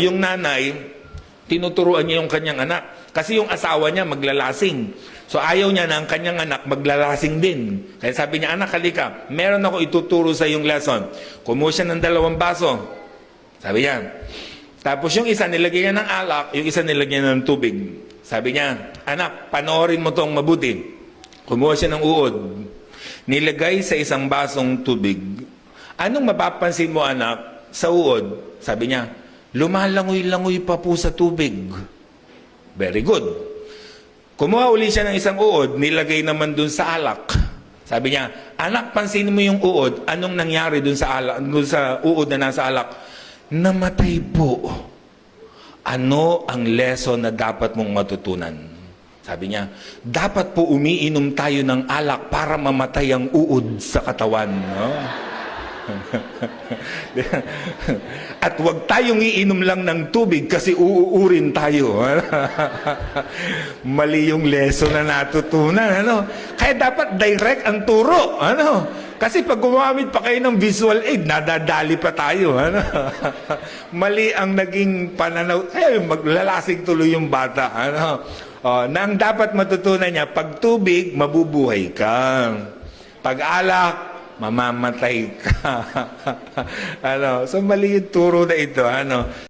Yung nanay, tinuturuan niya yung kanyang anak. Kasi yung asawa niya maglalasing. So ayaw niya na ang kanyang anak maglalasing din. Kaya sabi niya, anak, halika, meron ako ituturo sa yung lesson. Kumuha siya ng 2 baso. Sabi niya. Tapos yung isa nilagay niya ng alak, yung isa nilagay niya ng tubig. Sabi niya, anak, panoorin mo tong mabuti. Kumuha siya ng uod. Nilagay sa isang basong tubig. Anong mapapansin mo, anak, sa uod? Sabi niya, lumalangoy-langoy pa po sa tubig. Very good. Kumuha uli siya ng isang uod, nilagay naman dun sa alak. Sabi niya, anak, pansinin mo yung uod, anong nangyari dun sa alak, dun sa uod na nasa alak? Namatay po. Ano ang lesson na dapat mong matutunan? Sabi niya, dapat po umiinom tayo ng alak para mamatay ang uod sa katawan. No? At huwag tayong iinom lang ng tubig kasi uuurin tayo. Mali yung lesson na natutunan. Ano? Kaya dapat direct ang turo. Ano? Kasi pag gumamit pa kayo ng visual aid, nadadali pa tayo. Ano? Mali ang naging pananaw. Maglalasing tuloy yung bata. Ano? Na ang dapat matutunan niya, pag tubig, mabubuhay ka. Pag alak, mamamatay ka. Ano? So mali yung turo na ito. Ano?